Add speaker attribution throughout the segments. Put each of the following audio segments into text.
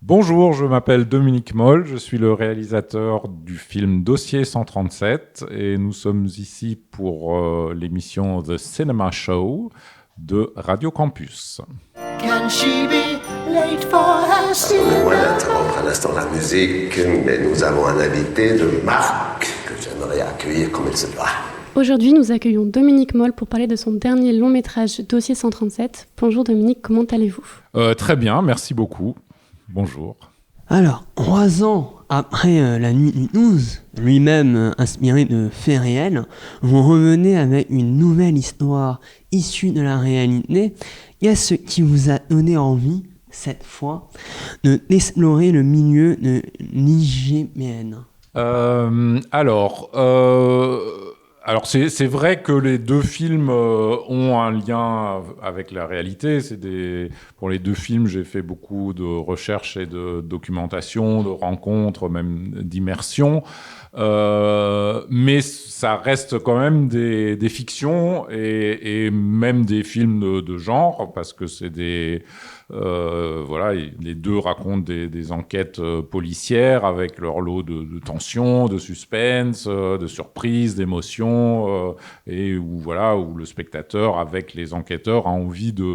Speaker 1: Bonjour, je m'appelle Dominique Moll, je suis le réalisateur du film Dossier 137 et nous sommes ici pour l'émission The Cinema Show de Radio Campus.
Speaker 2: Can she be late for her
Speaker 3: Pardonnez-moi d'interrompre un instant la musique, mais nous avons un invité de marque que j'aimerais accueillir comme il se doit.
Speaker 4: Aujourd'hui, nous accueillons Dominique Moll pour parler de son dernier long métrage Dossier 137. Bonjour Dominique, comment allez-vous ?
Speaker 1: Très bien, merci beaucoup. Bonjour.
Speaker 5: Alors, 3 ans après La Nuit du 12, lui-même inspiré de faits réels, vous revenez avec une nouvelle histoire issue de la réalité. Qu'est-ce qui vous a donné envie, cette fois, d'explorer le milieu de l'IGPN ?
Speaker 1: Alors c'est vrai que les deux films ont un lien avec la réalité. Pour les deux films, j'ai fait beaucoup de recherches et de documentation, de rencontres, même d'immersion. Mais ça reste quand même des fictions et même des films de genre, parce que c'est voilà, les deux racontent des enquêtes policières avec leur lot de tension, de suspense, de surprise, d'émotion, et où le spectateur, avec les enquêteurs, a envie de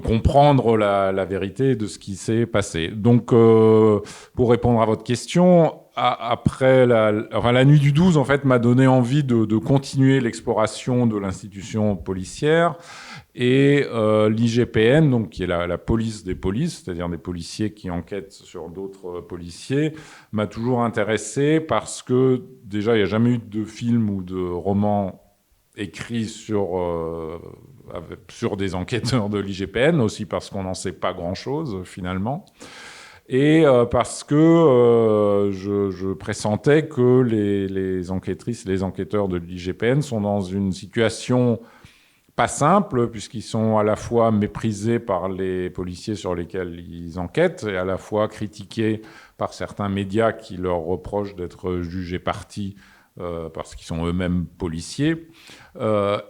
Speaker 1: comprendre la vérité de ce qui s'est passé. Donc, pour répondre à votre question, après la nuit du 12, en fait, m'a donné envie de continuer l'exploration de l'institution policière. Et l'IGPN, donc, qui est la police des polices, c'est-à-dire des policiers qui enquêtent sur d'autres policiers, m'a toujours intéressé parce que, déjà, il n'y a jamais eu de film ou de roman écrit sur des enquêteurs de l'IGPN, aussi parce qu'on n'en sait pas grand-chose, finalement. Et parce que je pressentais que les enquêtrices et les enquêteurs de l'IGPN sont dans une situation pas simple, puisqu'ils sont à la fois méprisés par les policiers sur lesquels ils enquêtent et à la fois critiqués par certains médias qui leur reprochent d'être jugés partis parce qu'ils sont eux-mêmes policiers.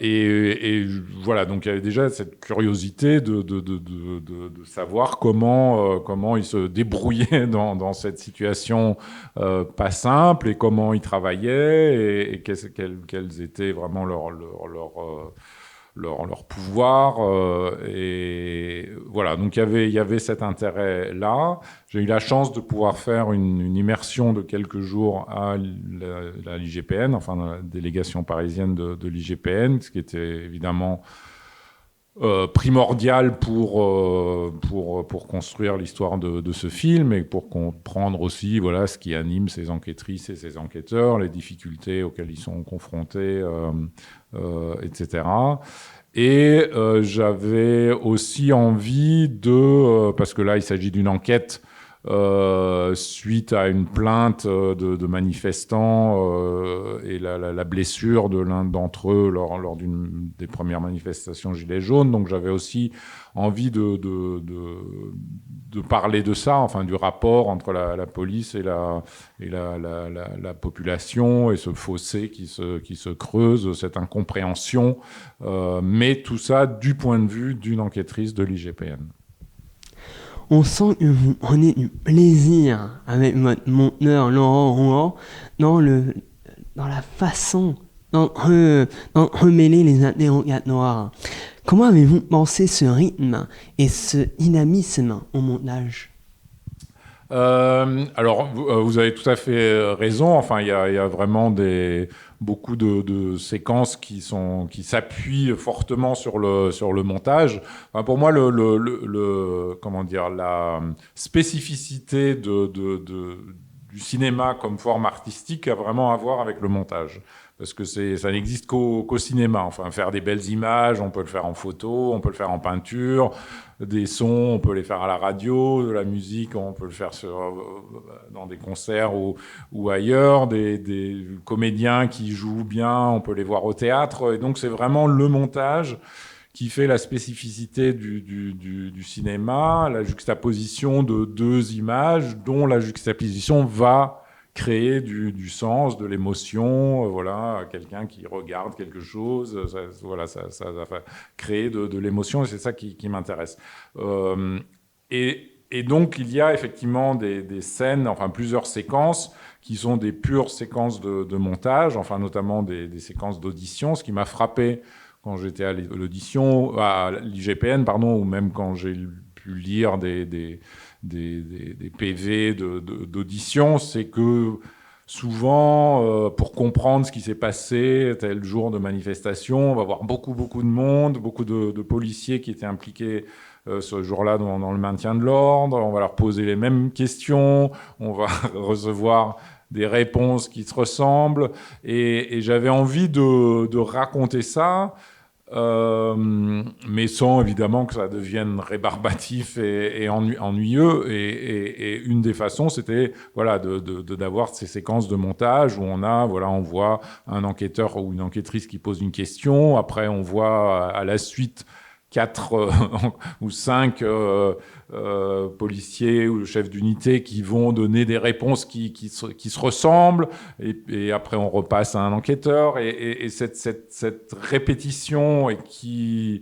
Speaker 1: Et voilà, donc il y avait déjà cette curiosité de savoir comment ils se débrouillaient dans cette situation pas simple, et comment ils travaillaient, et quels étaient vraiment leur pouvoir, et voilà, donc il y avait cet intérêt-là. J'ai eu la chance de pouvoir faire une immersion de quelques jours à la l'IGPN, enfin dans la délégation parisienne de l'IGPN, ce qui était évidemment primordial pour construire l'histoire de ce film, et pour comprendre aussi ce qui anime ces enquêtrices et ces enquêteurs, les difficultés auxquelles ils sont confrontés, etc. Et j'avais aussi envie parce que là il s'agit d'une enquête suite à une plainte de manifestants, et la blessure de l'un d'entre eux lors d'une des premières manifestations Gilets jaunes. Donc j'avais aussi envie de parler de ça, enfin du rapport entre la police et la population, et ce fossé qui se creuse, cette incompréhension, mais tout ça du point de vue d'une enquêtrice de l'IGPN.
Speaker 5: On sent que vous prenez du plaisir avec votre monteur Laurent Rouen dans la façon d'entremêler les interrogatoires. Comment avez-vous pensé ce rythme et ce dynamisme au montage ?
Speaker 1: Alors, vous avez tout à fait raison. Enfin, il y a vraiment beaucoup de séquences qui s'appuient fortement sur le montage. Enfin, pour moi, comment dire, la spécificité du cinéma comme forme artistique a vraiment à voir avec le montage. Parce que ça n'existe qu'au cinéma. Enfin, faire des belles images, on peut le faire en photo, on peut le faire en peinture, des sons, on peut les faire à la radio, de la musique, on peut le faire dans des concerts ou ailleurs, des comédiens qui jouent bien, on peut les voir au théâtre. Et donc, c'est vraiment le montage qui fait la spécificité du cinéma, la juxtaposition de deux images, dont la juxtaposition va créer du sens, de l'émotion, voilà, quelqu'un qui regarde quelque chose, ça va créer de l'émotion, et c'est ça qui m'intéresse. Et Et donc, il y a effectivement des scènes, enfin plusieurs séquences, qui sont des pures séquences de montage, enfin notamment des séquences d'audition, ce qui m'a frappé quand j'étais à l'audition, à l'IGPN, pardon, ou même quand j'ai pu lire des PV d'audition, c'est que souvent, pour comprendre ce qui s'est passé tel jour de manifestation, on va voir beaucoup de monde, beaucoup de policiers qui étaient impliqués ce jour-là dans le maintien de l'ordre. On va leur poser les mêmes questions, on va recevoir des réponses qui se ressemblent. Et j'avais envie de raconter ça, mais sans évidemment que ça devienne rébarbatif et ennuyeux. Et une des façons, c'était voilà, d'avoir ces séquences de montage où on voit un enquêteur ou une enquêtrice qui pose une question. Après, on voit à la suite 4 ou 5 policiers ou chefs d'unité qui vont donner des réponses qui se ressemblent, et après on repasse à un enquêteur, et cette répétition, et qui,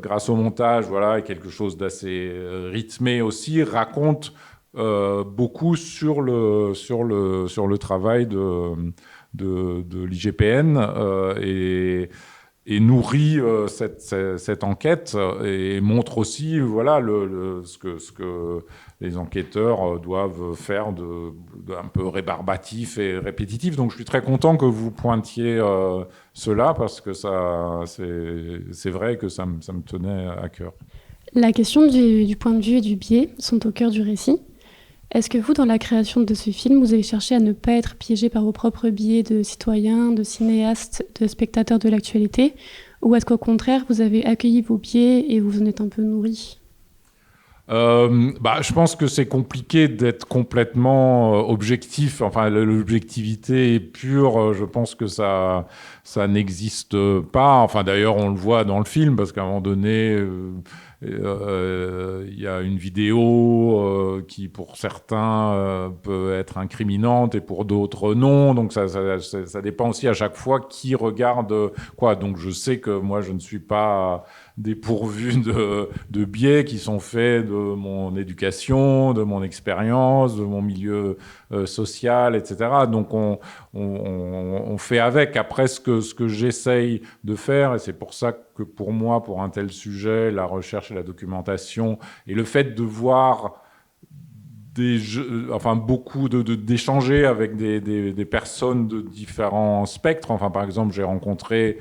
Speaker 1: grâce au montage, voilà, est quelque chose d'assez rythmé aussi, raconte beaucoup sur le travail de l'IGPN, et nourrit cette enquête, et montre aussi voilà, ce que les enquêteurs doivent faire un peu rébarbatif et répétitif. Donc je suis très content que vous pointiez cela, parce que c'est vrai que ça me tenait à cœur.
Speaker 4: La question du point de vue et du biais sont au cœur du récit. Est-ce que vous, dans la création de ce film, vous avez cherché à ne pas être piégé par vos propres biais de citoyens, de cinéastes, de spectateurs de l'actualité, ou est-ce qu'au contraire, vous avez accueilli vos biais et vous en êtes un peu nourri ?
Speaker 1: Je pense que c'est compliqué d'être complètement objectif. Enfin, l'objectivité pure, je pense que ça n'existe pas. Enfin, d'ailleurs, on le voit dans le film, parce qu'à un moment donné, il y a une vidéo qui, pour certains, peut être incriminante et pour d'autres, non. Donc, ça dépend aussi à chaque fois qui regarde quoi. Donc, je sais que moi, je ne suis pas dépourvu de biais qui sont faits de mon éducation, de mon expérience, de mon milieu social, etc. Donc on fait avec. Après, ce que j'essaye de faire, et c'est pour ça que pour moi, pour un tel sujet, la recherche et la documentation, et le fait de voir beaucoup d'échanger avec des personnes de différents spectres. Enfin, par exemple, j'ai rencontré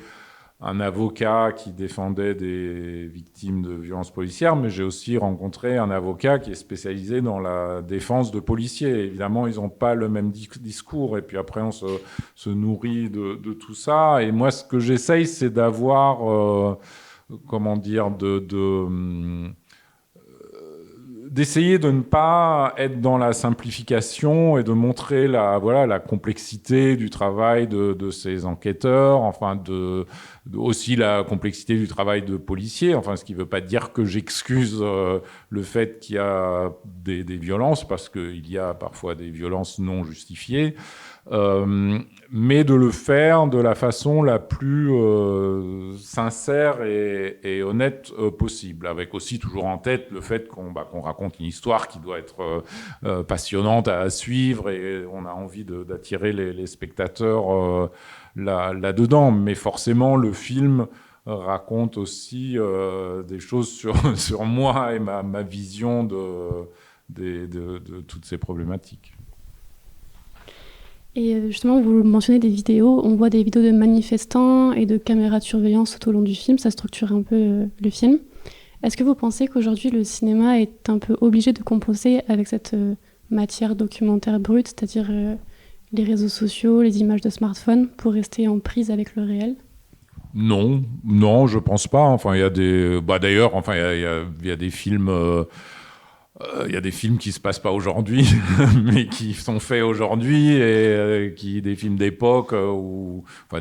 Speaker 1: un avocat qui défendait des victimes de violences policières, mais j'ai aussi rencontré un avocat qui est spécialisé dans la défense de policiers. Évidemment, ils n'ont pas le même discours, et puis après, on se nourrit de tout ça. Et moi, ce que j'essaye, c'est d'avoir, d'essayer de ne pas être dans la simplification et de montrer la complexité du travail de ces enquêteurs, enfin aussi la complexité du travail de policiers, enfin ce qui ne veut pas dire que j'excuse le fait qu'il y a des violences, parce qu'il y a parfois des violences non justifiées, mais de le faire de la façon la plus sincère et honnête possible, avec aussi toujours en tête le fait qu'on raconte une histoire qui doit être passionnante à suivre, et on a envie d'attirer les spectateurs là-dedans. Mais forcément, le film raconte aussi des choses sur moi et ma vision de toutes ces problématiques.
Speaker 4: Et justement, vous mentionnez des vidéos, on voit des vidéos de manifestants et de caméras de surveillance tout au long du film, ça structure un peu le film. Est-ce que vous pensez qu'aujourd'hui le cinéma est un peu obligé de composer avec cette matière documentaire brute, c'est-à-dire les réseaux sociaux, les images de smartphone, pour rester en prise avec le réel ?
Speaker 1: Non, je pense pas. Enfin, il y a d'ailleurs, enfin, il y a des films. Il y a des films qui se passent pas aujourd'hui, mais qui sont faits aujourd'hui, et des films d'époque,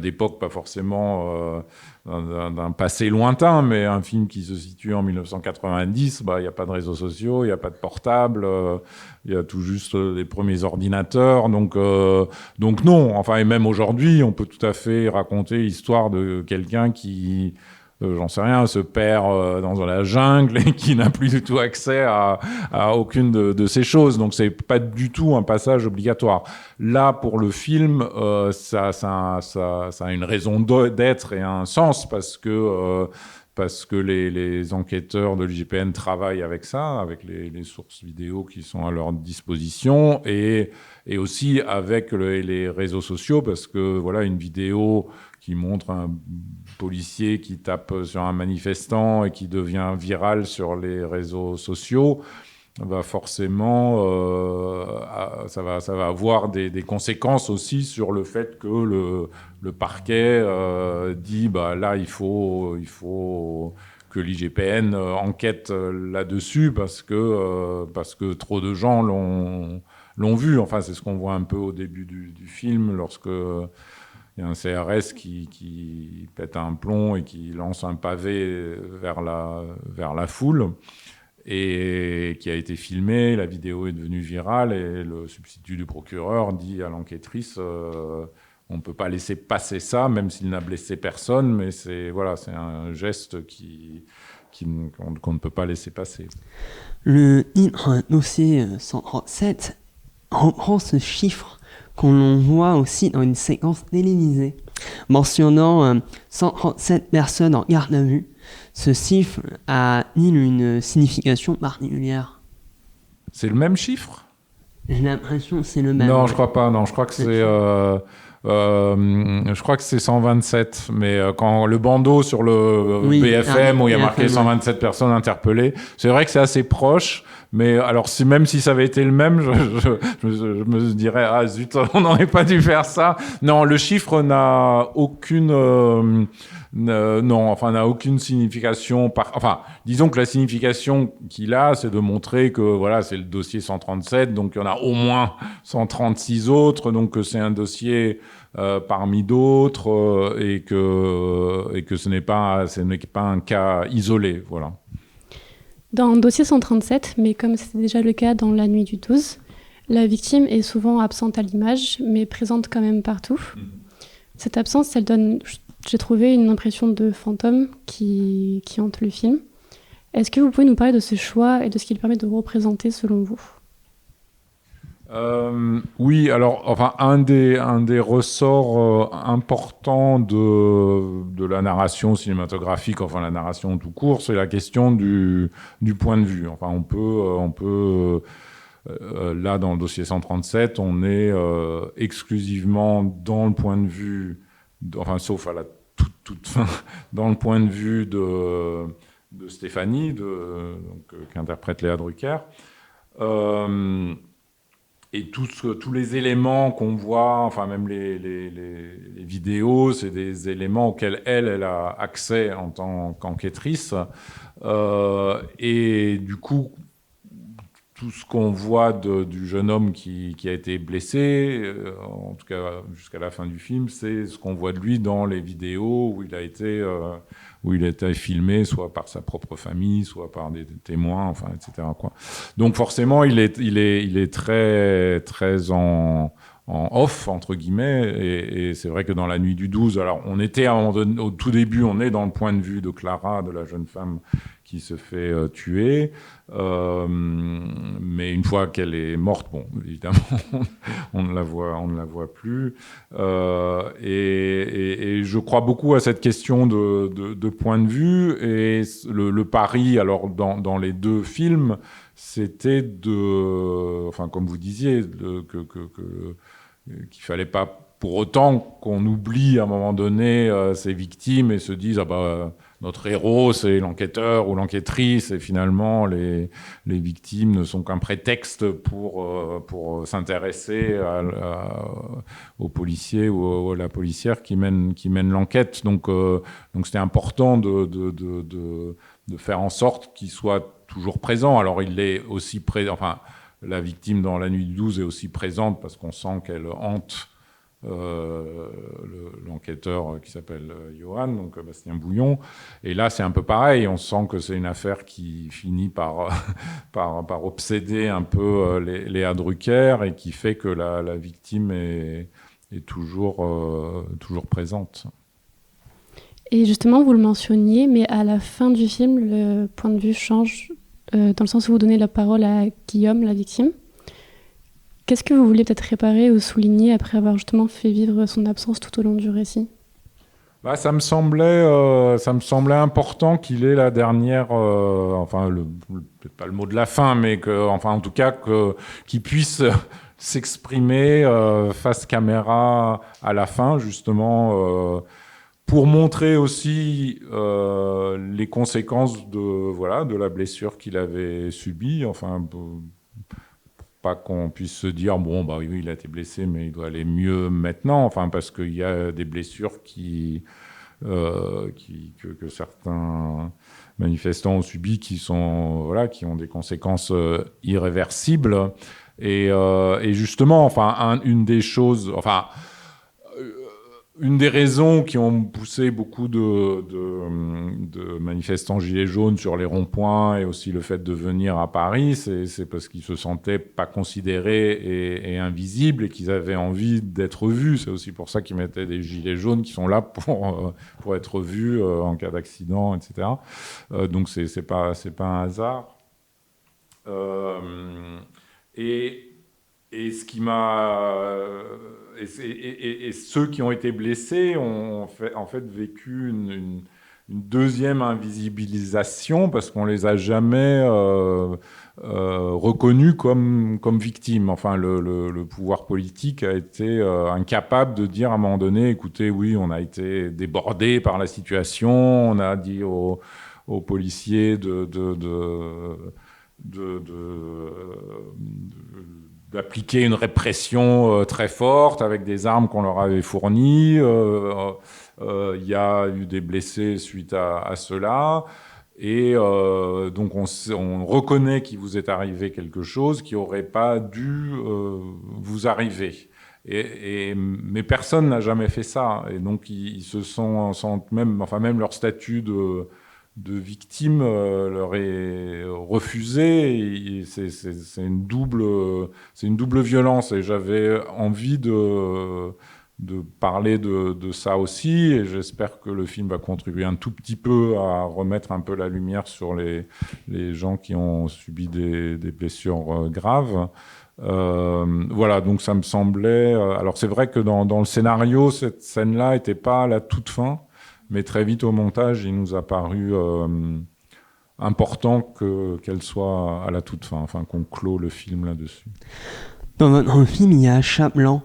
Speaker 1: d'époque pas forcément d'un passé lointain, mais un film qui se situe en 1990, il y a pas de réseaux sociaux, il y a pas de portable, il y a tout juste les premiers ordinateurs, donc non. Enfin, et même aujourd'hui, on peut tout à fait raconter l'histoire de quelqu'un qui j'en sais rien, se perd dans la jungle et qui n'a plus du tout accès à aucune de ces choses. Donc c'est pas du tout un passage obligatoire. Là, pour le film, ça a une raison d'être et un sens parce que les enquêteurs de l'IGPN travaillent avec ça, avec les sources vidéo qui sont à leur disposition, et aussi avec les réseaux sociaux, parce que voilà, une vidéo qui montre un policier qui tape sur un manifestant et qui devient viral sur les réseaux sociaux, va forcément, ça va avoir des conséquences aussi sur le fait que le parquet dit bah là il faut que l'IGPN enquête là-dessus parce que trop de gens l'ont vu. Enfin, c'est ce qu'on voit un peu au début du film lorsque il y a un CRS qui pète un plomb et qui lance un pavé vers la foule, et qui a été filmé. La vidéo est devenue virale et le substitut du procureur dit à l'enquêtrice on ne peut pas laisser passer ça, même s'il n'a blessé personne, mais c'est un geste qu'on ne peut pas laisser passer.
Speaker 5: Le dossier 137 reprend ce chiffre qu'on voit aussi dans une séquence télévisée, mentionnant 137 personnes en garde à vue. Ce chiffre a-t-il une signification particulière?
Speaker 1: C'est le même chiffre?
Speaker 5: J'ai l'impression que c'est le même.
Speaker 1: Non, je crois pas. Non, je crois que c'est 127, mais quand le bandeau sur le BFM où il y a marqué 127 personnes interpellées, c'est vrai que c'est assez proche, mais alors même si ça avait été le même, je me dirais ah zut, on n'aurait pas dû faire ça. Non, le chiffre n'a aucune n'a aucune signification. Disons que la signification qu'il a, c'est de montrer que voilà, c'est le dossier 137, donc il y en a au moins 136 autres, donc que c'est un dossier parmi d'autres et que ce n'est pas un cas isolé, voilà.
Speaker 4: Dans le dossier 137, mais comme c'était déjà le cas dans La Nuit du 12, la victime est souvent absente à l'image, mais présente quand même partout. Cette absence, elle donne, j'ai trouvé, une impression de fantôme qui hante le film. Est-ce que vous pouvez nous parler de ce choix et de ce qu'il permet de représenter selon vous ?
Speaker 1: Oui, alors, enfin, un des ressorts importants de la narration cinématographique, enfin la narration tout court, c'est la question du point de vue. Enfin, on peut là, dans le dossier 137, on est exclusivement dans le point de vue, sauf à la toute fin, dans le point de vue de Stéphanie, qui interprète Léa Drucker. Et tous les éléments qu'on voit, enfin même les vidéos, c'est des éléments auxquels elle a accès en tant qu'enquêtrice. Et du coup, tout ce qu'on voit du jeune homme qui a été blessé, en tout cas jusqu'à la fin du film, c'est ce qu'on voit de lui dans les vidéos où il a été filmé, soit par sa propre famille, soit par des témoins, enfin, etc., quoi. Donc forcément, il est très, très en off, entre guillemets, et c'est vrai que dans La Nuit du 12, alors on était au tout début, on est dans le point de vue de Clara, de la jeune femme qui se fait tuer, mais une fois qu'elle est morte, bon, évidemment, on ne la voit plus, et je crois beaucoup à cette question de point de vue, et le pari, alors dans les deux films, c'était enfin comme vous disiez, qu'il fallait pas pour autant qu'on oublie à un moment donné ces victimes et se dise ah bah notre héros c'est l'enquêteur ou l'enquêtrice, et finalement les victimes ne sont qu'un prétexte pour s'intéresser aux policiers ou à la policière qui mène l'enquête. Donc c'était important de faire en sorte qu'il soit toujours présent. Alors il est aussi présent, enfin la victime dans La Nuit du 12 est aussi présente parce qu'on sent qu'elle hante l'enquêteur qui s'appelle Johan, donc Bastien Bouillon. Et là, c'est un peu pareil. On sent que c'est une affaire qui finit par obséder un peu Léa Drucker et qui fait que la victime est toujours présente.
Speaker 4: Et justement, vous le mentionniez, mais à la fin du film, le point de vue change dans le sens où vous donnez la parole à Guillaume, la victime. Qu'est-ce que vous vouliez peut-être réparer ou souligner après avoir justement fait vivre son absence tout au long du récit ?
Speaker 1: Bah, ça me semblait important qu'il ait la dernière, peut-être pas le mot de la fin, mais en tout cas qu'il puisse s'exprimer face caméra à la fin, justement, pour montrer aussi les conséquences de la blessure qu'il avait subie. Enfin, pas qu'on puisse se dire bon bah oui il a été blessé mais il doit aller mieux maintenant, enfin parce qu'il y a des blessures que certains manifestants ont subies qui ont des conséquences irréversibles et justement une des raisons qui ont poussé beaucoup de manifestants gilets jaunes sur les ronds-points et aussi le fait de venir à Paris, c'est parce qu'ils se sentaient pas considérés et invisibles et qu'ils avaient envie d'être vus. C'est aussi pour ça qu'ils mettaient des gilets jaunes qui sont là pour être vus en cas d'accident, etc. Donc c'est pas un hasard. Et ce qui m'a et ceux qui ont été blessés ont en fait vécu une deuxième invisibilisation parce qu'on les a jamais reconnus comme victimes. Enfin, le pouvoir politique a été incapable de dire à un moment donné, écoutez, oui, on a été débordé par la situation, on a dit aux policiers d'appliquer une répression très forte avec des armes qu'on leur avait fournies. Il y a eu des blessés suite à cela. Et donc on reconnaît qu'il vous est arrivé quelque chose qui n'aurait pas dû vous arriver. Mais personne n'a jamais fait ça. Et donc ils se sentent même leur statut de victime leur est refusé. Et c'est une double violence. Et j'avais envie de parler de ça aussi, et j'espère que le film va contribuer un tout petit peu à remettre un peu la lumière sur les gens qui ont subi des blessures graves. Voilà, donc ça me semblait... alors c'est vrai que dans le scénario, cette scène-là n'était pas à la toute fin, mais très vite au montage, il nous a paru important qu'elle soit à la toute fin, enfin qu'on clôt le film là-dessus.
Speaker 5: Dans votre film, il y a un chat blanc.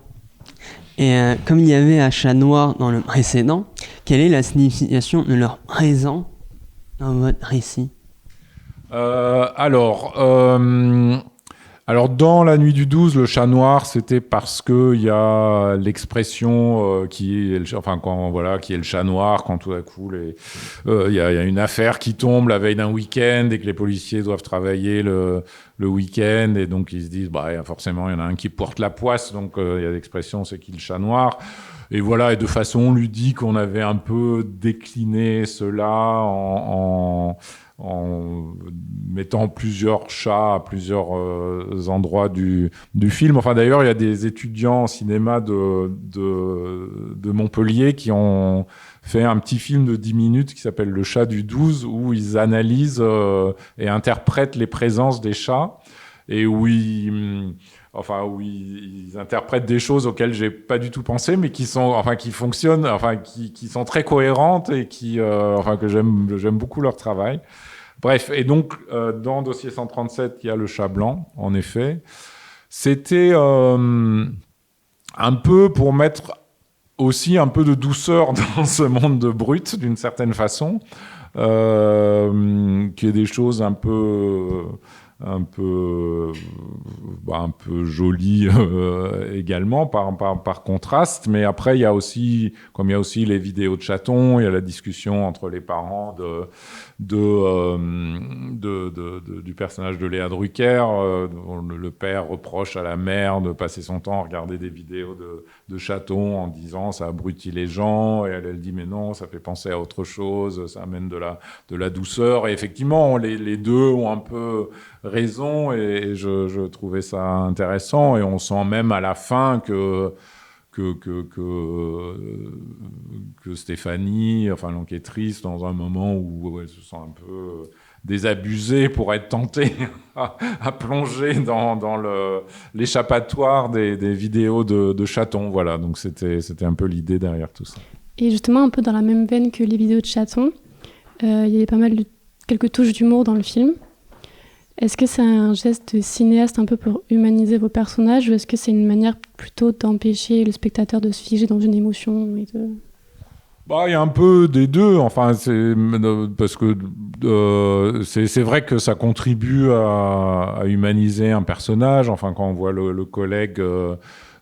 Speaker 5: Et comme il y avait un chat noir dans le précédent, quelle est la signification de leur présence dans votre récit ?
Speaker 1: Alors, dans La Nuit du 12, le chat noir, c'était parce qu'il y a l'expression qui est le chat noir, quand tout à coup, il y a une affaire qui tombe la veille d'un week-end et que les policiers doivent travailler le week-end, et donc ils se disent, forcément, il y en a un qui porte la poisse, donc il y a l'expression, c'est qui le chat noir. Et voilà, et de façon ludique, on avait un peu décliné cela en mettant plusieurs chats à plusieurs endroits du film. Enfin, d'ailleurs, il y a des étudiants en cinéma de Montpellier qui ont fait un petit film de 10 minutes qui s'appelle Le chat du 12, où ils analysent et interprètent les présences des chats, et où ils interprètent des choses auxquelles j'ai pas du tout pensé, mais qui fonctionnent, qui sont très cohérentes et que j'aime beaucoup leur travail. Bref, et donc dans Dossier 137, il y a le chat blanc, en effet. C'était un peu pour mettre aussi un peu de douceur dans ce monde de brut, d'une certaine façon, qu'il y ait des choses un peu joli également par contraste, mais après il y a aussi les vidéos de chatons, il y a la discussion entre les parents du personnage de Léa Drucker, le père reproche à la mère de passer son temps à regarder des vidéos de chatons en disant ça abrutit les gens, et elle dit mais non, ça fait penser à autre chose, ça amène de la douceur, et effectivement les deux ont un peu raison, et je trouvais ça intéressant, et on sent même à la fin que que Stéphanie, enfin l'enquêtrice, dans un moment où elle se sent un peu désabusée, pourrait être tentée à plonger dans l'échappatoire des vidéos de chatons. Voilà, donc c'était un peu l'idée derrière tout ça.
Speaker 4: Et justement, un peu dans la même veine que les vidéos de chatons, il y avait pas mal quelques touches d'humour dans le film. Est-ce que c'est un geste de cinéaste un peu pour humaniser vos personnages, ou est-ce que c'est une manière plutôt d'empêcher le spectateur de se figer dans une émotion et de...
Speaker 1: Bah, il y a un peu des deux. Enfin, parce que c'est vrai que ça contribue à humaniser un personnage. Enfin, quand on voit le collègue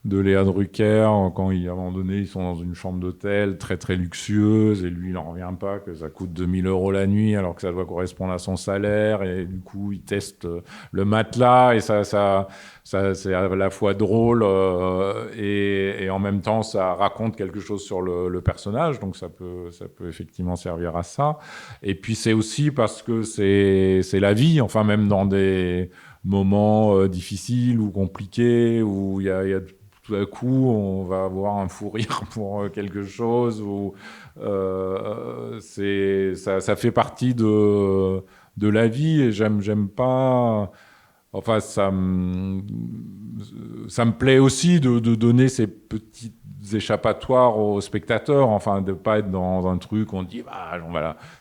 Speaker 1: de Léa Drucker, quand à un moment donné, ils sont dans une chambre d'hôtel très très luxueuse, et lui, il n'en revient pas que ça coûte 2000 € la nuit, alors que ça doit correspondre à son salaire, et du coup, il teste le matelas, et ça c'est à la fois drôle et en même temps, ça raconte quelque chose sur le personnage, donc ça peut effectivement servir à ça. Et puis, c'est aussi parce que c'est la vie, enfin, même dans des moments difficiles ou compliqués, où il y a tout à coup, on va avoir un fou rire pour quelque chose, ou ça fait partie de la vie, et j'aime pas... Enfin, ça me plaît aussi de donner ces petites échappatoires aux spectateurs, enfin, de pas être dans un truc où on dit, bah,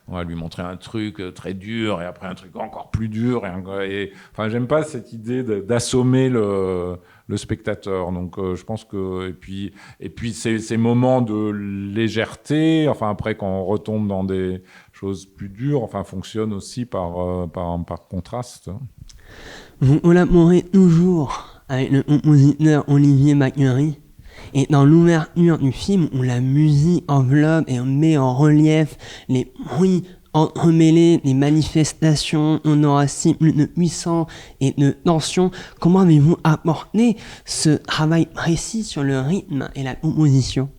Speaker 1: on va lui montrer un truc très dur, et après un truc encore plus dur, enfin, j'aime pas cette idée d'assommer le spectateur. Donc, je pense que, et puis ces moments de légèreté, enfin, après, quand on retombe dans des choses plus dures, enfin, fonctionnent aussi par contraste.
Speaker 5: Vous collaborez toujours avec le compositeur Olivier Macquery, et dans l'ouverture du film, où la musique enveloppe et on met en relief les bruits entremêlés, les manifestations, on aura si plus de puissance et de tension. Comment avez-vous apporté ce travail précis sur le rythme et la composition ?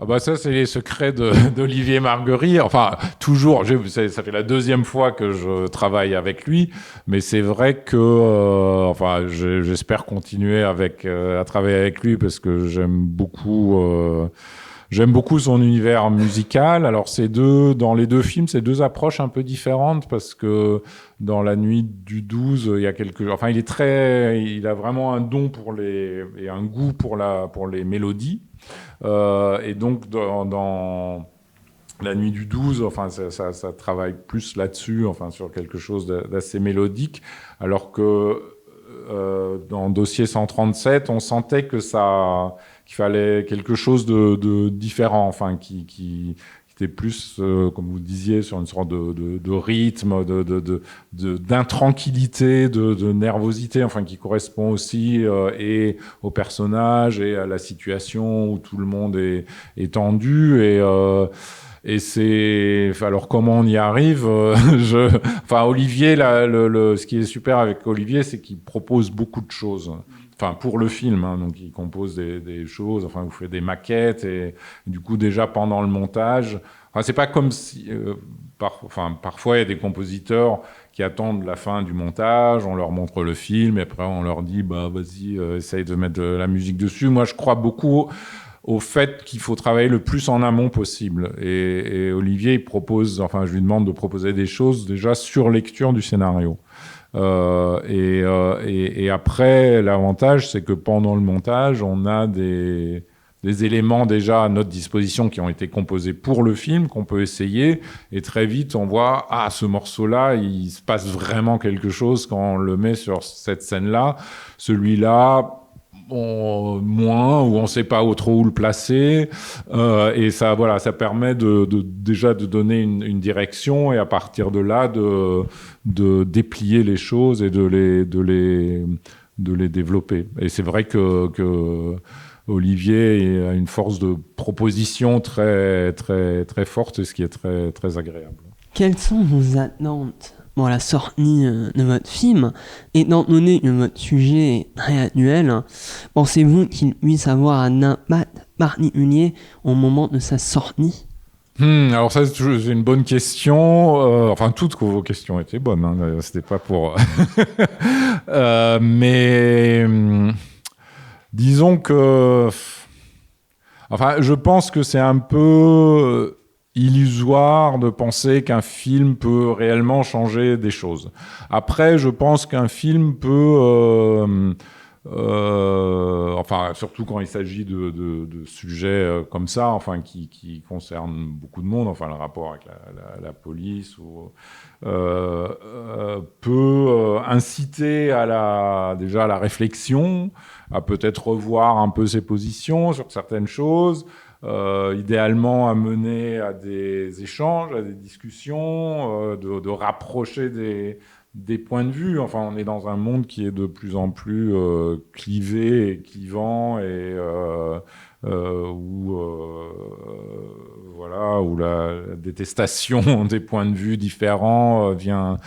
Speaker 1: Ah bah ça, c'est les secrets d'Olivier Marguerite. Enfin, toujours, ça fait la deuxième fois que je travaille avec lui, mais c'est vrai que, enfin, j'espère continuer à travailler avec lui, parce que j'aime beaucoup son univers musical. Alors, dans les deux films, c'est deux approches un peu différentes, parce que dans La Nuit du 12, il y a enfin, il a vraiment un don et un goût pour les mélodies. Et donc, dans La Nuit du 12, enfin, ça travaille plus là-dessus, enfin, sur quelque chose d'assez mélodique, alors que dans Dossier 137, on sentait qu'il fallait quelque chose de différent, enfin, qui était plus, comme vous disiez, sur une sorte de rythme, d'intranquillité, de nervosité, enfin, qui correspond aussi et au personnage et à la situation où tout le monde est tendu, et c'est... Alors, comment on y arrive Enfin, Olivier, ce qui est super avec Olivier, c'est qu'il propose beaucoup de choses. Enfin, pour le film, hein, donc il compose des choses, enfin, vous faites des maquettes, et du coup, déjà pendant le montage, enfin, c'est pas comme si... parfois, il y a des compositeurs qui attendent la fin du montage, on leur montre le film, et après, on leur dit, bah, vas-y, essaye de mettre de la musique dessus. Moi, je crois beaucoup au fait qu'il faut travailler le plus en amont possible. Et Olivier, je lui demande de proposer des choses déjà sur lecture du scénario. Et après, l'avantage, c'est que pendant le montage, on a des éléments déjà à notre disposition qui ont été composés pour le film, qu'on peut essayer, et très vite, on voit, ce morceau-là, il se passe vraiment quelque chose quand on le met sur cette scène-là. Celui-là, moins, ou on ne sait pas trop où le placer, et ça permet déjà de donner une direction, et à partir de là de déplier les choses et de les développer. Et c'est vrai que Olivier a une force de proposition très très très forte, ce qui est très très agréable.
Speaker 5: Quelles sont vos attentes pour la sortie de votre film, étant donné que votre sujet est très actuel? Pensez-vous qu'il puisse avoir un impact particulier au moment de sa sortie?
Speaker 1: Alors ça, c'est une bonne question. Enfin, toutes vos questions étaient bonnes, hein. C'était pas pour... mais disons que... Enfin, je pense que c'est un peu illusoire de penser qu'un film peut réellement changer des choses. Après, je pense qu'un film peut... enfin, surtout quand il s'agit de sujets comme ça, enfin, qui concernent beaucoup de monde, enfin, le rapport avec la police, peut inciter déjà à la réflexion, à peut-être revoir un peu ses positions sur certaines choses, idéalement à mener à des échanges, à des discussions, de rapprocher des points de vue. Enfin, on est dans un monde qui est de plus en plus clivé et clivant et où la détestation des points de vue différents vient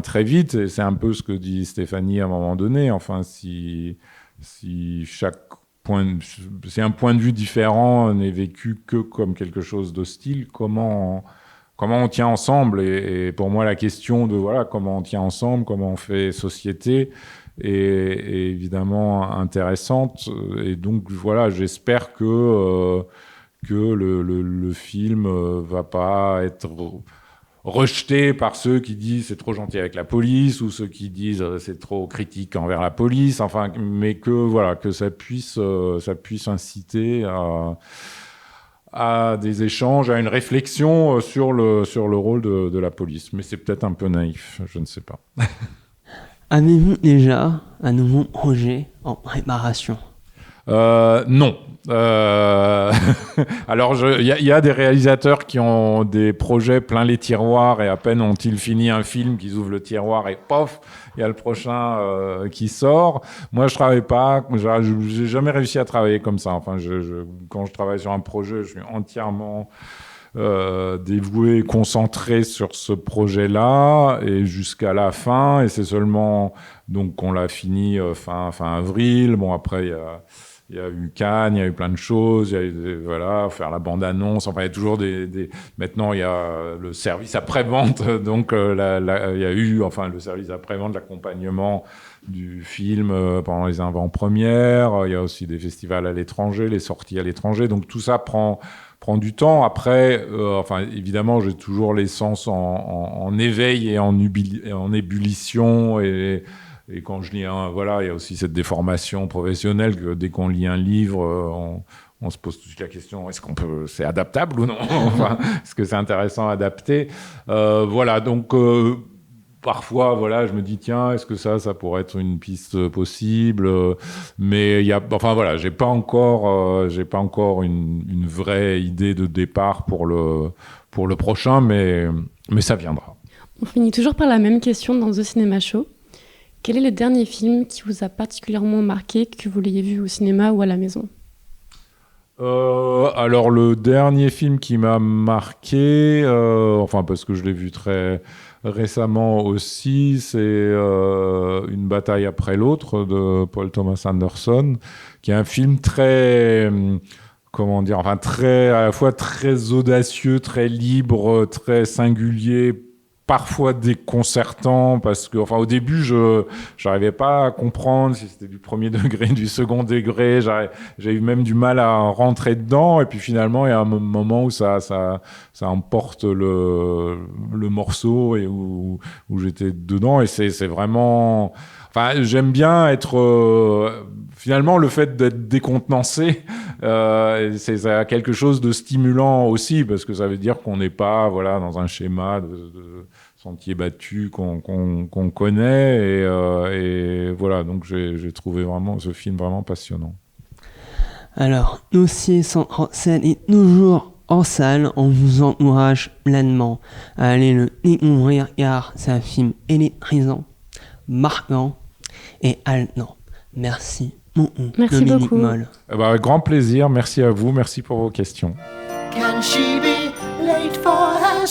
Speaker 1: très vite. Et c'est un peu ce que dit Stéphanie à un moment donné. Enfin, si un point de vue différent n'est vécu que comme quelque chose d'hostile, comment on tient ensemble, et pour moi la question de comment on tient ensemble, comment on fait société est évidemment intéressante, et donc j'espère que le film va pas être rejeté par ceux qui disent c'est trop gentil avec la police, ou ceux qui disent c'est trop critique envers la police, enfin, mais que ça puisse inciter à des échanges, à une réflexion sur le rôle de la police. Mais c'est peut-être un peu naïf, je ne sais pas.
Speaker 5: Avez-vous déjà un nouveau projet en préparation ?
Speaker 1: Non. Alors, il y a des réalisateurs qui ont des projets plein les tiroirs, et à peine ont-ils fini un film qu'ils ouvrent le tiroir et pof, il y a le prochain qui sort. Moi, je travaille pas, j'ai jamais réussi à travailler comme ça. Enfin, quand je travaille sur un projet, je suis entièrement dévoué, concentré sur ce projet-là, et jusqu'à la fin. Et c'est seulement donc qu'on l'a fini fin avril. Bon, après il y a eu Cannes, il y a eu plein de choses, il y a eu, faire la bande-annonce, enfin il y a toujours maintenant il y a le service après-vente, donc il y a eu le service après-vente, l'accompagnement du film pendant les avant-premières, il y a aussi des festivals à l'étranger, les sorties à l'étranger, donc tout ça prend du temps. Après, évidemment, j'ai toujours les sens en éveil et en ébullition, et quand je lis il y a aussi cette déformation professionnelle que dès qu'on lit un livre, on se pose tout de suite la question, c'est adaptable ou non? Enfin, est-ce que c'est intéressant à adapter? Donc parfois, je me dis, tiens, est-ce que ça pourrait être une piste possible? Mais j'ai pas encore une vraie idée de départ pour le prochain, mais ça viendra.
Speaker 4: On finit toujours par la même question dans The Cinema Show. Quel est le dernier film qui vous a particulièrement marqué, que vous l'ayez vu au cinéma ou à la maison ?
Speaker 1: Alors, le dernier film qui m'a marqué, parce que je l'ai vu très récemment aussi, c'est Une bataille après l'autre de Paul Thomas Anderson, qui est un film très... à la fois très audacieux, très libre, très singulier, parfois déconcertant, parce que au début je n'arrivais pas à comprendre si c'était du premier degré, du second degré, j'ai eu même du mal à rentrer dedans, et puis finalement il y a un moment où ça emporte le morceau, et où j'étais dedans, et c'est vraiment... j'aime bien être... finalement, le fait d'être décontenancé, ça a quelque chose de stimulant aussi, parce que ça veut dire qu'on n'est pas dans un schéma de sentier battu qu'on connaît. Donc j'ai trouvé vraiment ce film vraiment passionnant.
Speaker 5: Alors, Dossier 137 est toujours en salle. On vous encourage pleinement à aller le découvrir, car c'est un film électrisant, marquant et haletant. Merci beaucoup,
Speaker 4: merci
Speaker 5: Dominique
Speaker 4: beaucoup.
Speaker 5: Moll.
Speaker 1: Avec grand plaisir, merci à vous, merci pour vos questions.
Speaker 2: Can she be late for her